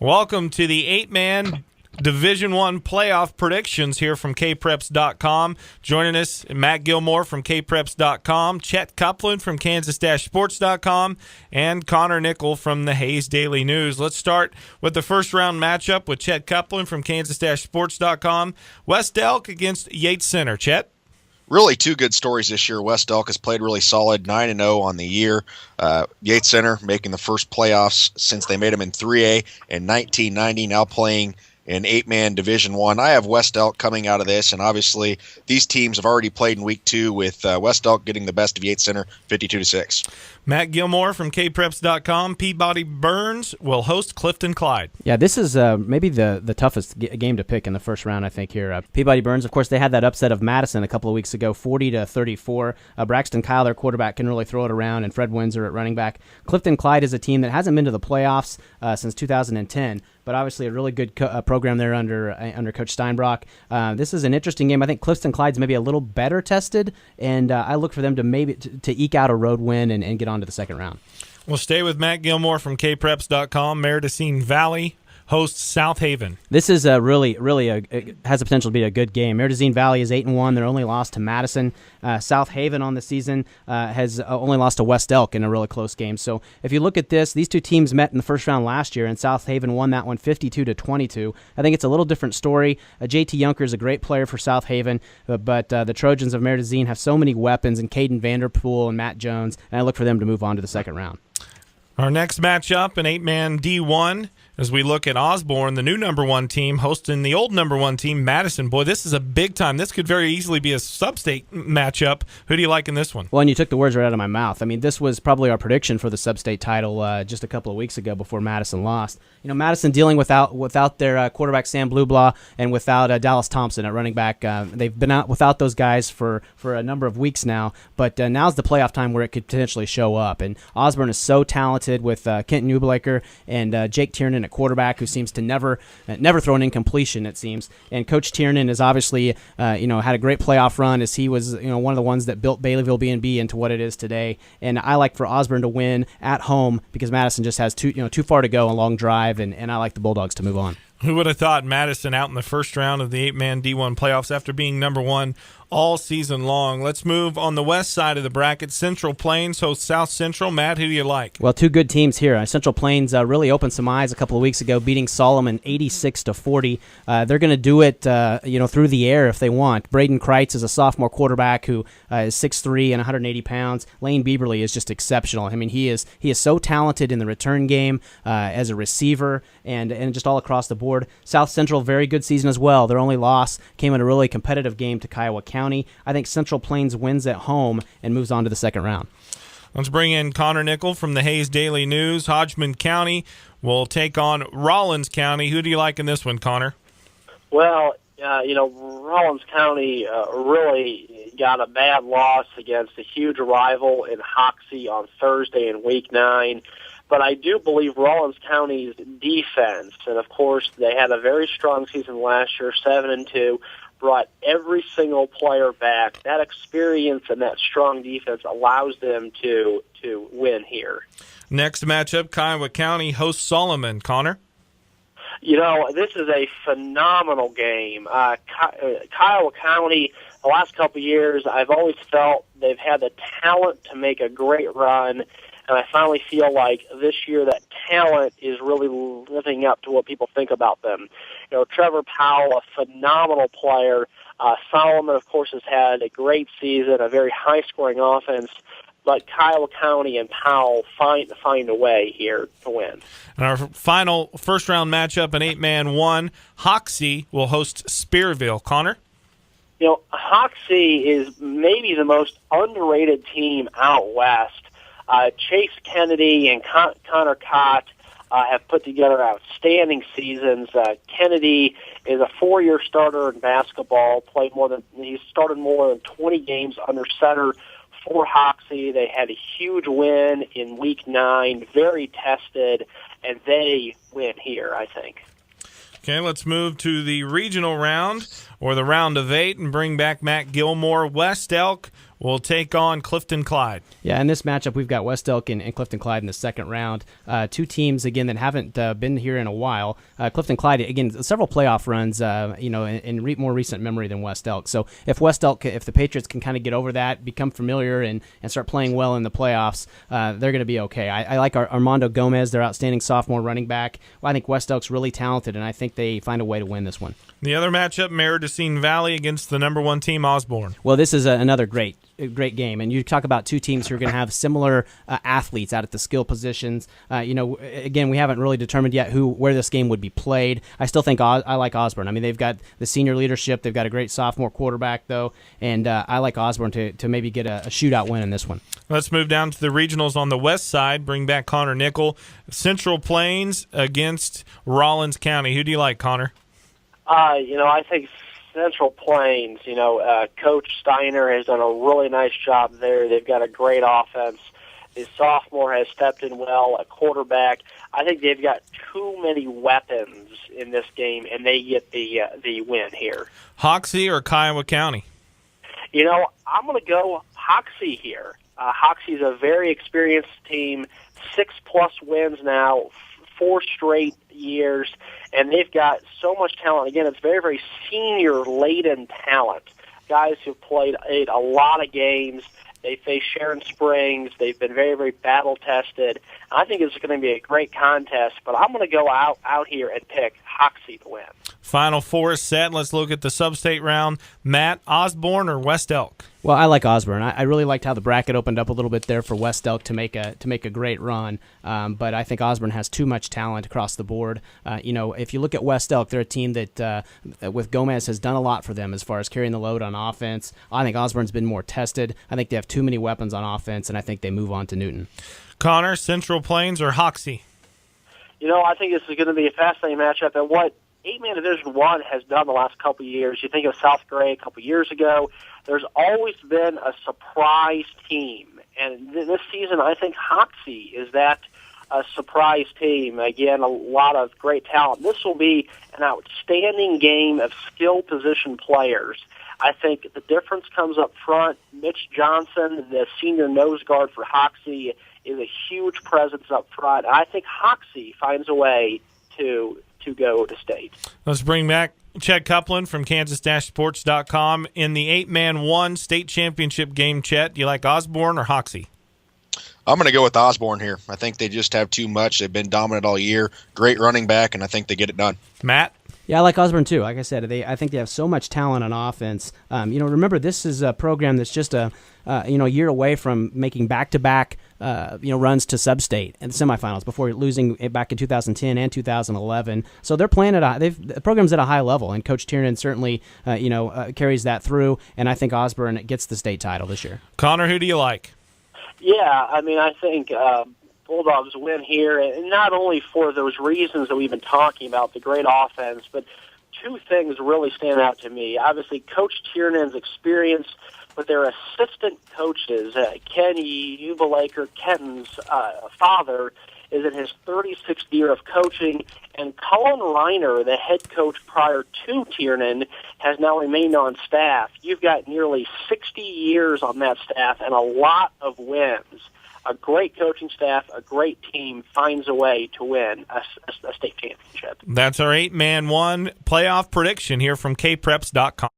Welcome to the 8-man Division I playoff predictions here from Kpreps.com. Joining us, Matt Gilmore from Kpreps.com, Chet Copeland from Kansas-Sports.com, and Connor Nickel from the Hayes Daily News. Let's start with the first-round matchup with Chet Copeland from Kansas-Sports.com. West Elk against Yates Center. Chet? Really two good stories this year. West Elk has played really solid, 9-0 on the year. Yates Center making the first playoffs since they made them in 3A in 1990, now playing in 8-man Division I. I have West Elk coming out of this, and obviously these teams have already played in Week 2 with West Elk getting the best of Yates Center, 52-6. Matt Gilmore from Kpreps.com. Peabody Burns will host Clifton Clyde. Yeah, this is maybe the toughest game to pick in the first round, I think, here. Peabody Burns, of course, they had that upset of Madison a couple of weeks ago, 40-34. Braxton Kyle, their quarterback, can really throw it around, and Fred Windsor at running back. Clifton Clyde is a team that hasn't been to the playoffs since 2010, but obviously a really good program there under Coach Steinbrock. This is an interesting game. I think Clifton Clyde's maybe a little better tested, and I look for them to maybe to eke out a road win and get on to the second round. We'll stay with Matt Gilmore from Kpreps.com. Mendocino Valley hosts South Haven. This is really it has the potential to be a good game. Mendocino Valley is 8-1. They're only lost to Madison. South Haven on the season has only lost to West Elk in a really close game. So if you look at this, these two teams met in the first round last year, and South Haven won that one 52-22. I think it's a little different story. JT Yunker is a great player for South Haven, but the Trojans of Mendocino have so many weapons, and Caden Vanderpool and Matt Jones, and I look for them to move on to the second round. Our next matchup, an 8-man D1, as we look at Osborne, the new number 1 team, hosting the old number 1 team, Madison. Boy, this is a big time. This could very easily be a sub-state matchup. Who do you like in this one? Well, and you took the words right out of my mouth. I mean, this was probably our prediction for the sub-state title just a couple of weeks ago before Madison lost. You know, Madison dealing without their quarterback Sam Blueblaw and without Dallas Thompson at running back. They've been out without those guys for a number of weeks now, but now's the playoff time where it could potentially show up. And Osborne is so talented with Kent Newblaker and Jake Tiernan at quarterback, who seems to never throw an incompletion, it seems. And Coach Tiernan has obviously had a great playoff run, as he was one of the ones that built Baileyville B&B into what it is today. And I like for Osborne to win at home because Madison just has too far to go, a long drive, and I like the Bulldogs to move on. Who would have thought Madison out in the first round of the 8-man D1 playoffs after being number 1 all season long? Let's move on the west side of the bracket. Central Plains hosts South Central. Matt, who do you like? Well, two good teams here. Central Plains really opened some eyes a couple of weeks ago, beating Solomon 86-40. They're going to do it through the air if they want. Braden Kreitz is a sophomore quarterback who is 6'3" and 180 pounds. Lane Bieberly is just exceptional. I mean, he is so talented in the return game as a receiver and just all across the board. South Central, very good season as well. Their only loss came in a really competitive game to Kiowa County. I think Central Plains wins at home and moves on to the second round. Let's bring in Connor Nickel from the Hayes Daily News. Hodgman County will take on Rollins County. Who do you like in this one, Connor? Well, Rollins County really got a bad loss against a huge rival in Hoxie on Thursday in Week 9. But I do believe Rollins County's defense, and of course they had a very strong season last year, 7-2, brought every single player back. That experience and that strong defense allows them to win here. Next matchup, Kiowa County hosts Solomon. Connor? This is a phenomenal game. Kiowa County, the last couple of years, I've always felt they've had the talent to make a great run. And I finally feel like this year that talent is really living up to what people think about them. Trevor Powell, a phenomenal player. Solomon, of course, has had a great season, a very high-scoring offense. But Kiowa County and Powell find a way here to win. And our final first-round matchup, an 8-man one, Hoxie will host Spearville. Connor? Hoxie is maybe the most underrated team out west. Chase Kennedy and Connor Cott have put together outstanding seasons. Kennedy is a 4-year starter in basketball. He started more than 20 games under center for Hoxie. They had a huge win in Week 9, very tested, and they win here, I think. Okay, let's move to the regional round, or the round of 8, and bring back Matt Gilmore. West Elk will take on Clifton Clyde. Yeah, in this matchup, we've got West Elk and Clifton Clyde in the second round. Two teams, again, that haven't been here in a while. Clifton Clyde, again, several playoff runs, in more recent memory than West Elk. So if the Patriots can kind of get over that, become familiar, and start playing well in the playoffs, they're going to be okay. I like Armando Gomez, their outstanding sophomore running back. Well, I think West Elk's really talented, and I think they find a way to win this one. The other matchup, Meridocene Valley against the number 1 team, Osborne. Well, this is another great game, and you talk about two teams who are going to have similar athletes out at the skill positions. Again, we haven't really determined yet where this game would be played. I still think I like Osborne. I mean, they've got the senior leadership. They've got a great sophomore quarterback, though, and I like Osborne to maybe get a shootout win in this one. Let's move down to the regionals on the west side. Bring back Connor Nickel. Central Plains against Rollins County. Who do you like, Connor? I think Central Plains, Coach Steiner has done a really nice job there. They've got a great offense. The sophomore has stepped in well at quarterback. I think they've got too many weapons in this game, and they get the win here. Hoxie or Kiowa County? I'm going to go Hoxie here. Hoxie's a very experienced team, 6+ wins now, 4 straight years, and they've got so much talent. Again, it's very, very senior-laden talent. Guys who've played a lot of games. They face Sharon Springs. They've been very, very battle-tested. I think it's going to be a great contest, but I'm going to go out here and pick Hoxie to win. Final four is set. Let's look at the sub-state round. Matt, Osborne or West Elk? Well, I like Osborne. I really liked how the bracket opened up a little bit there for West Elk to make a great run. But I think Osborne has too much talent across the board. If you look at West Elk, they're a team that with Gomez has done a lot for them as far as carrying the load on offense. I think Osborne's been more tested. I think they have too many weapons on offense, and I think they move on to Newton. Connor, Central Plains or Hoxie? I think this is going to be a fascinating matchup. And what 8-man Division I has done the last couple of years, you think of South Gray a couple of years ago, there's always been a surprise team. And this season, I think Hoxie is that surprise team. Again, a lot of great talent. This will be an outstanding game of skill position players. I think the difference comes up front. Mitch Johnson, the senior nose guard for Hoxie, is a huge presence up front. I think Hoxie finds a way to go to state. Let's bring back Chet Copeland from Kansas-Sports.com in the 8-man 1 state championship game. Chet, do you like Osborne or Hoxie? I'm going to go with Osborne here. I think they just have too much. They've been dominant all year. Great running back, and I think they get it done. Matt? Yeah, I like Osborne too. Like I said, I think they have so much talent on offense. Remember, this is a program that's just a year away from making back-to-back runs to sub-state and the semifinals before losing it back in 2010 and 2011. So they're playing the program's at a high level, and Coach Tiernan certainly carries that through. And I think Osborne gets the state title this year. Connor, who do you like? Yeah, I think Bulldogs win here, and not only for those reasons that we've been talking about, the great offense, but two things really stand out to me. Obviously, Coach Tiernan's experience, but their assistant coaches, Ken Ubelaker, Kenton's father, is in his 36th year of coaching, and Colin Reiner, the head coach prior to Tiernan, has now remained on staff. You've got nearly 60 years on that staff and a lot of wins. A great coaching staff, a great team finds a way to win a state championship. That's our 8-man 1 playoff prediction here from Kpreps.com.